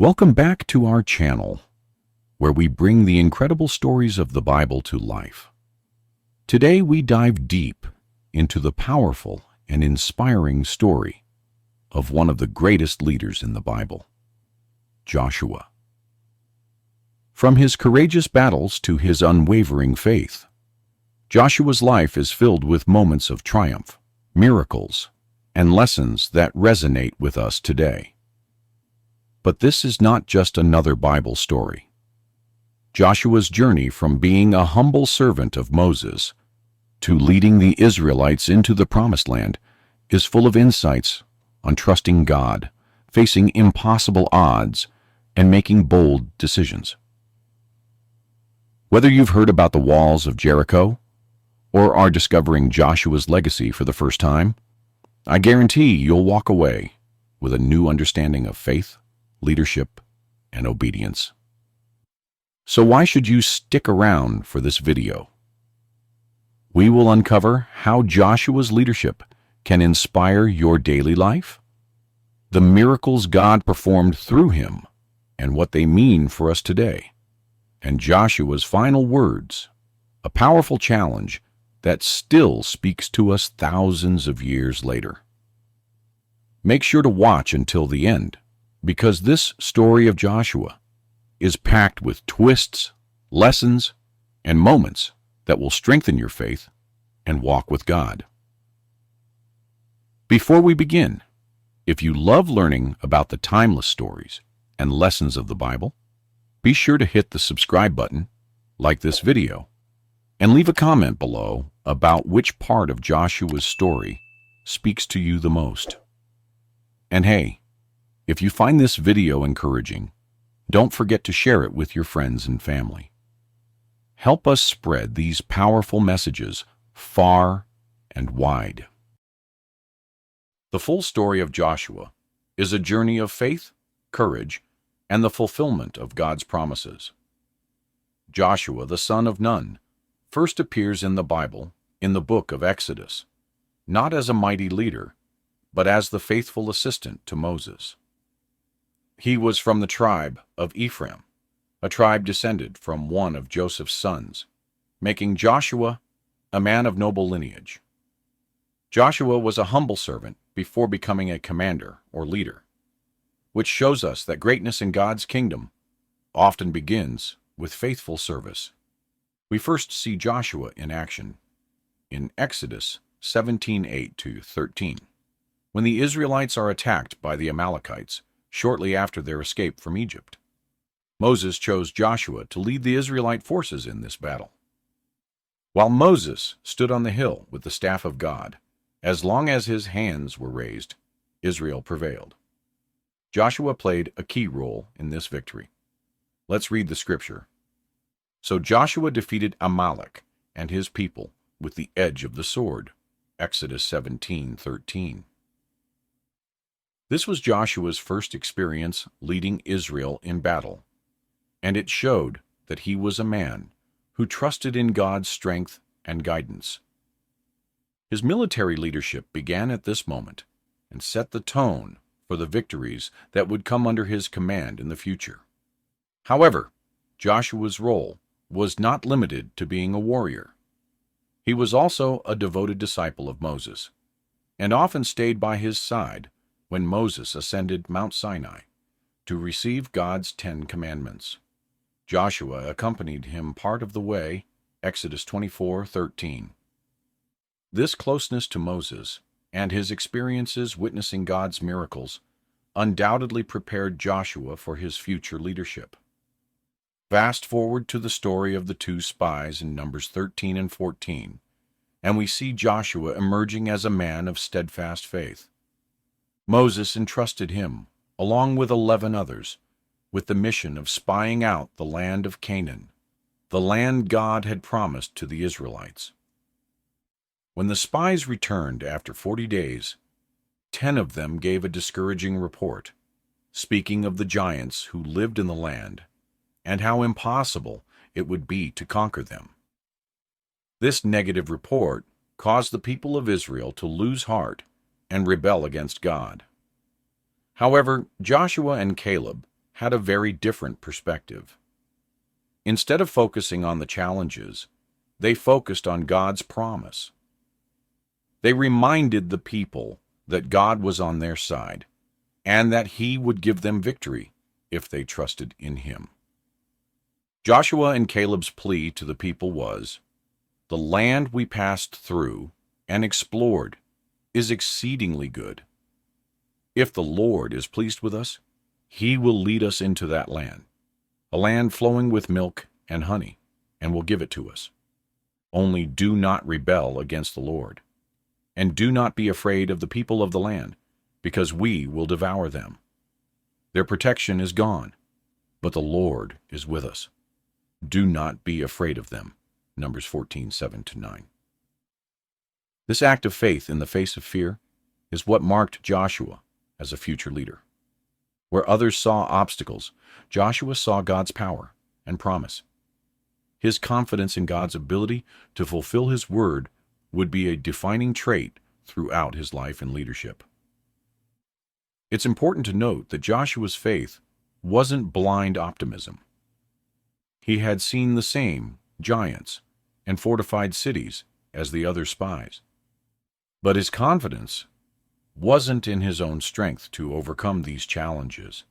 Welcome back to our channel, where we bring the incredible stories of the Bible to life. Today we dive deep into the powerful and inspiring story of one of the greatest leaders in the Bible, Joshua. From his courageous battles to his unwavering faith, Joshua's life is filled with moments of triumph, miracles, and lessons that resonate with us today. But this is not just another Bible story. Joshua's journey from being a humble servant of Moses to leading the Israelites into the Promised Land is full of insights on trusting God, facing impossible odds, and making bold decisions. Whether you've heard about the walls of Jericho or are discovering Joshua's legacy for the first time, I guarantee you'll walk away with a new understanding of faith, leadership, and obedience. So why should you stick around for this video? We will uncover how Joshua's leadership can inspire your daily life, the miracles God performed through him, and what they mean for us today, and Joshua's final words, a powerful challenge that still speaks to us thousands of years later. Make sure to watch until the end, because this story of Joshua is packed with twists, lessons, and moments that will strengthen your faith and walk with God. Before we begin, if you love learning about the timeless stories and lessons of the Bible, be sure to hit the subscribe button, like this video, and leave a comment below about which part of Joshua's story speaks to you the most. And hey, if you find this video encouraging, don't forget to share it with your friends and family. Help us spread these powerful messages far and wide. The full story of Joshua is a journey of faith, courage, and the fulfillment of God's promises. Joshua, the son of Nun, first appears in the Bible in the book of Exodus, not as a mighty leader, but as the faithful assistant to Moses. He was from the tribe of Ephraim, a tribe descended from one of Joseph's sons, making Joshua a man of noble lineage. Joshua was a humble servant before becoming a commander or leader, which shows us that greatness in God's kingdom often begins with faithful service. We first see Joshua in action in Exodus 17:8-13, when the Israelites are attacked by the Amalekites shortly after their escape from Egypt. Moses chose Joshua to lead the Israelite forces in this battle. While Moses stood on the hill with the staff of God, as long as his hands were raised, Israel prevailed. Joshua played a key role in this victory. Let's read the scripture. So Joshua defeated Amalek and his people with the edge of the sword. Exodus 17:13. This was Joshua's first experience leading Israel in battle, and it showed that he was a man who trusted in God's strength and guidance. His military leadership began at this moment and set the tone for the victories that would come under his command in the future. However, Joshua's role was not limited to being a warrior. He was also a devoted disciple of Moses, and often stayed by his side when Moses ascended Mount Sinai to receive God's 10 Commandments. Joshua accompanied him part of the way, Exodus 24:13. This closeness to Moses and his experiences witnessing God's miracles undoubtedly prepared Joshua for his future leadership. Fast forward to the story of the 2 spies in Numbers 13 and 14, and we see Joshua emerging as a man of steadfast faith. Moses entrusted him, along with 11 others, with the mission of spying out the land of Canaan, the land God had promised to the Israelites. When the spies returned after 40 days, 10 of them gave a discouraging report, speaking of the giants who lived in the land and how impossible it would be to conquer them. This negative report caused the people of Israel to lose heart and rebel against God. However, Joshua and Caleb had a very different perspective. Instead of focusing on the challenges, they focused on God's promise. They reminded the people that God was on their side and that He would give them victory if they trusted in Him. Joshua and Caleb's plea to the people was, "The land we passed through and explored is exceedingly good. If the Lord is pleased with us, He will lead us into that land, a land flowing with milk and honey, and will give it to us. Only do not rebel against the Lord, and do not be afraid of the people of the land, because we will devour them. Their protection is gone, but the Lord is with us. Do not be afraid of them." Numbers 14:7-9. This act of faith in the face of fear is what marked Joshua as a future leader. Where others saw obstacles, Joshua saw God's power and promise. His confidence in God's ability to fulfill His word would be a defining trait throughout his life and leadership. It's important to note that Joshua's faith wasn't blind optimism. He had seen the same giants and fortified cities as the other spies. But his confidence wasn't in his own strength to overcome these challenges,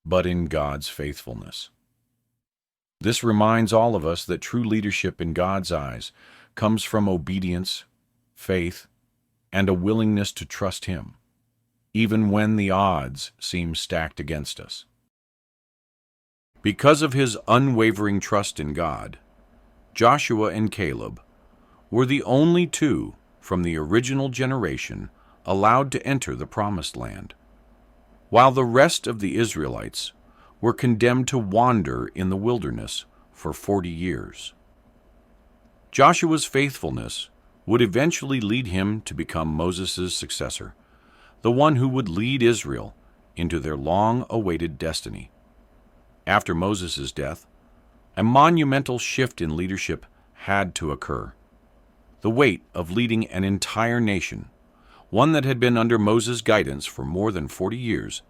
but in God's faithfulness. This reminds all of us that true leadership in God's eyes comes from obedience, faith, and a willingness to trust Him, even when the odds seem stacked against us. Because of his unwavering trust in God, Joshua and Caleb were the only two from the original generation allowed to enter the Promised Land, while the rest of the Israelites were condemned to wander in the wilderness for 40 years. Joshua's faithfulness would eventually lead him to become Moses' successor, the one who would lead Israel into their long-awaited destiny. After Moses' death, a monumental shift in leadership had to occur. The weight of leading an entire nation, one that had been under Moses' guidance for more than 40 years,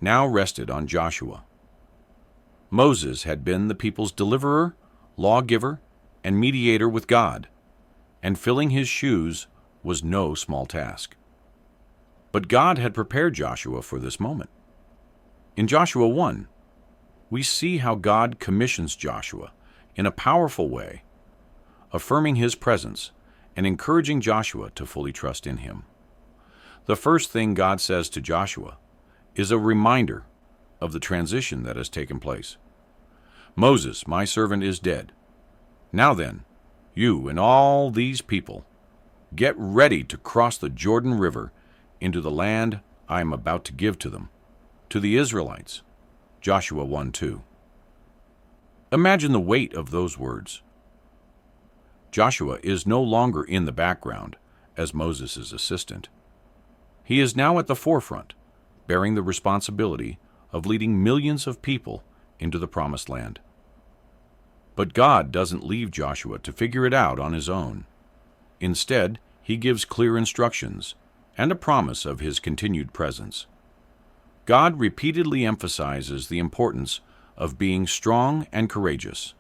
now rested on Joshua. Moses had been the people's deliverer, lawgiver, and mediator with God, and filling his shoes was no small task. But God had prepared Joshua for this moment. In Joshua 1, we see how God commissions Joshua in a powerful way, affirming his presence and encouraging Joshua to fully trust in him. The first thing God says to Joshua is a reminder of the transition that has taken place. "Moses, my servant, is dead. Now then, you and all these people, get ready to cross the Jordan River into the land I am about to give to them, to the Israelites." Joshua 1:2. Imagine the weight of those words. Joshua is no longer in the background as Moses' assistant. He is now at the forefront, bearing the responsibility of leading millions of people into the Promised Land. But God doesn't leave Joshua to figure it out on his own. Instead, He gives clear instructions and a promise of His continued presence. God repeatedly emphasizes the importance of being strong and courageous,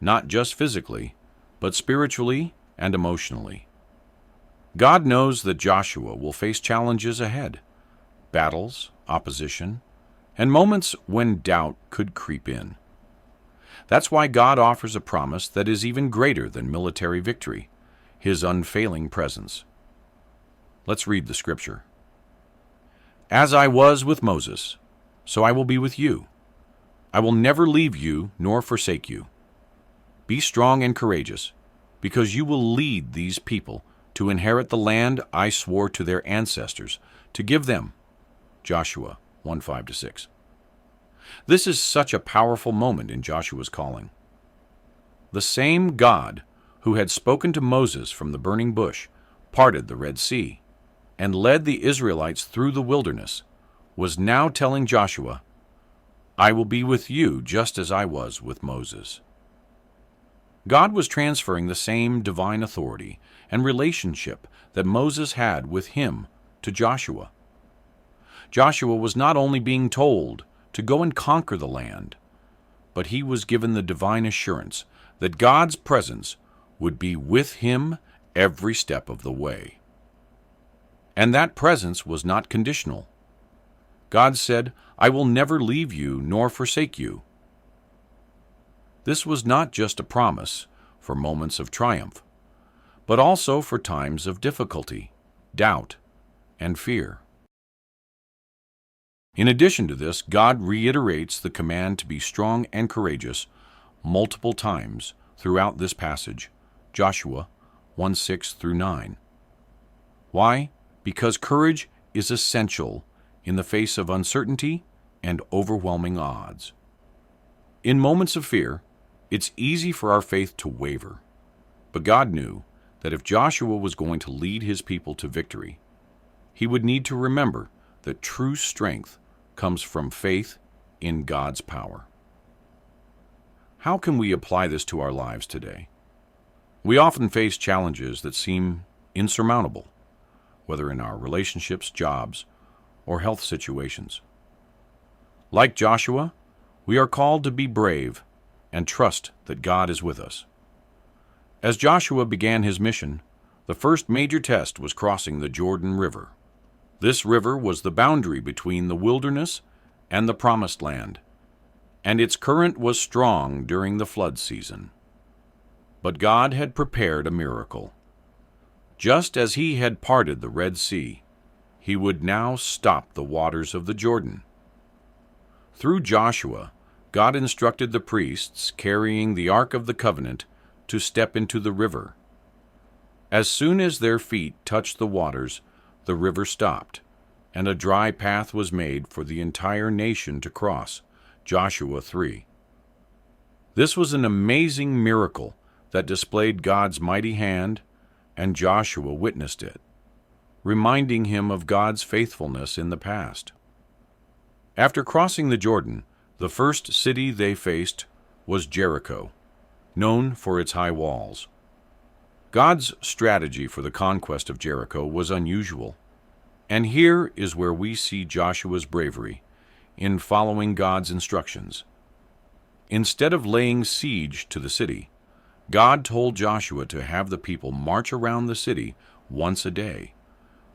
not just physically, but spiritually and emotionally. God knows that Joshua will face challenges ahead, battles, opposition, and moments when doubt could creep in. That's why God offers a promise that is even greater than military victory, His unfailing presence. Let's read the scripture. "As I was with Moses, so I will be with you. I will never leave you nor forsake you. Be strong and courageous, because you will lead these people to inherit the land I swore to their ancestors to give them." Joshua 1:5-6. This is such a powerful moment in Joshua's calling. The same God who had spoken to Moses from the burning bush parted the Red Sea and led the Israelites through the wilderness, was now telling Joshua, "I will be with you just as I was with Moses." God was transferring the same divine authority and relationship that Moses had with Him to Joshua. Joshua was not only being told to go and conquer the land, but he was given the divine assurance that God's presence would be with him every step of the way. And that presence was not conditional. God said, "I will never leave you nor forsake you." This was not just a promise for moments of triumph, but also for times of difficulty, doubt, and fear. In addition to this, God reiterates the command to be strong and courageous multiple times throughout this passage, Joshua 1:6 through 9. Why? Because courage is essential in the face of uncertainty and overwhelming odds. In moments of fear, it's easy for our faith to waver, but God knew that if Joshua was going to lead his people to victory, he would need to remember that true strength comes from faith in God's power. How can we apply this to our lives today? We often face challenges that seem insurmountable, whether in our relationships, jobs, or health situations. Like Joshua, we are called to be brave and trust that God is with us. As Joshua began his mission, the first major test was crossing the Jordan River. This river was the boundary between the wilderness and the Promised Land, and its current was strong during the flood season. But God had prepared a miracle. Just as he had parted the Red Sea, he would now stop the waters of the Jordan. Through Joshua, God instructed the priests carrying the Ark of the Covenant to step into the river. As soon as their feet touched the waters, the river stopped, and a dry path was made for the entire nation to cross, Joshua 3. This was an amazing miracle that displayed God's mighty hand, and Joshua witnessed it, reminding him of God's faithfulness in the past. After crossing the Jordan, the first city they faced was Jericho, known for its high walls. God's strategy for the conquest of Jericho was unusual, and here is where we see Joshua's bravery in following God's instructions. Instead of laying siege to the city, God told Joshua to have the people march around the city once a day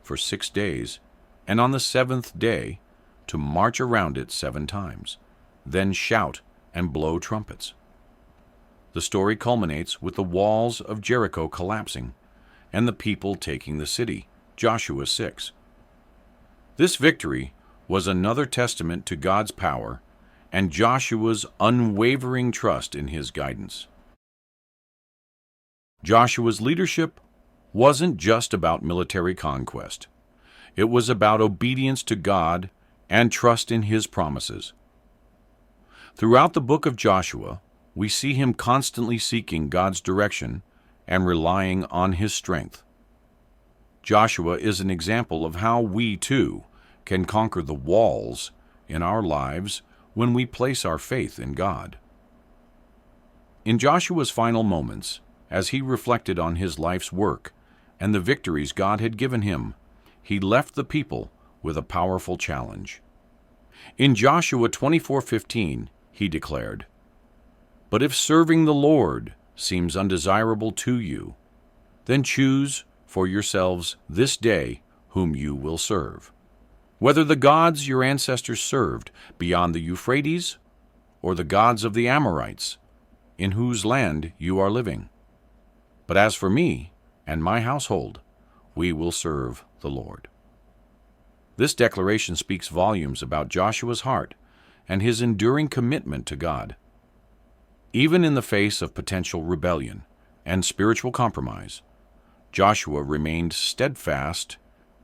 for 6 days, and on the 7th day to march around it 7 times, then shout and blow trumpets. The story culminates with the walls of Jericho collapsing and the people taking the city, Joshua 6. This victory was another testament to God's power and Joshua's unwavering trust in his guidance. Joshua's leadership wasn't just about military conquest. It was about obedience to God and trust in his promises. Throughout the book of Joshua, we see him constantly seeking God's direction and relying on his strength. Joshua is an example of how we, too, can conquer the walls in our lives when we place our faith in God. In Joshua's final moments, as he reflected on his life's work and the victories God had given him, he left the people with a powerful challenge. In Joshua 24:15, he declared, "But if serving the Lord seems undesirable to you, then choose for yourselves this day whom you will serve, whether the gods your ancestors served beyond the Euphrates or the gods of the Amorites, in whose land you are living. But as for me and my household, we will serve the Lord." This declaration speaks volumes about Joshua's heart and his enduring commitment to God. Even in the face of potential rebellion and spiritual compromise, Joshua remained steadfast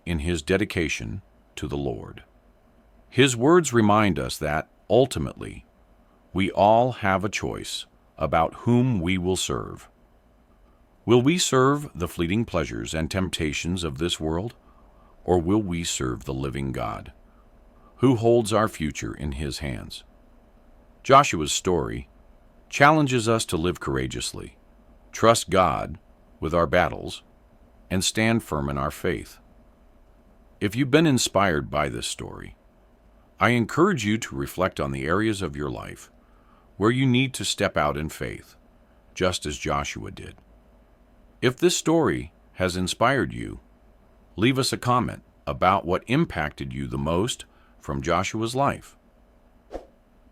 in his dedication to the Lord. His words remind us that, ultimately, we all have a choice about whom we will serve. Will we serve the fleeting pleasures and temptations of this world, or will we serve the living God, who holds our future in his hands? Joshua's story challenges us to live courageously, trust God with our battles, and stand firm in our faith. If you've been inspired by this story, I encourage you to reflect on the areas of your life where you need to step out in faith, just as Joshua did. If this story has inspired you, leave us a comment about what impacted you the most from Joshua's life.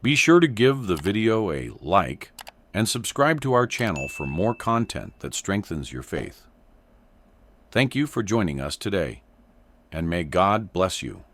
Be sure to give the video a like and subscribe to our channel for more content that strengthens your faith. Thank you for joining us today, and may God bless you.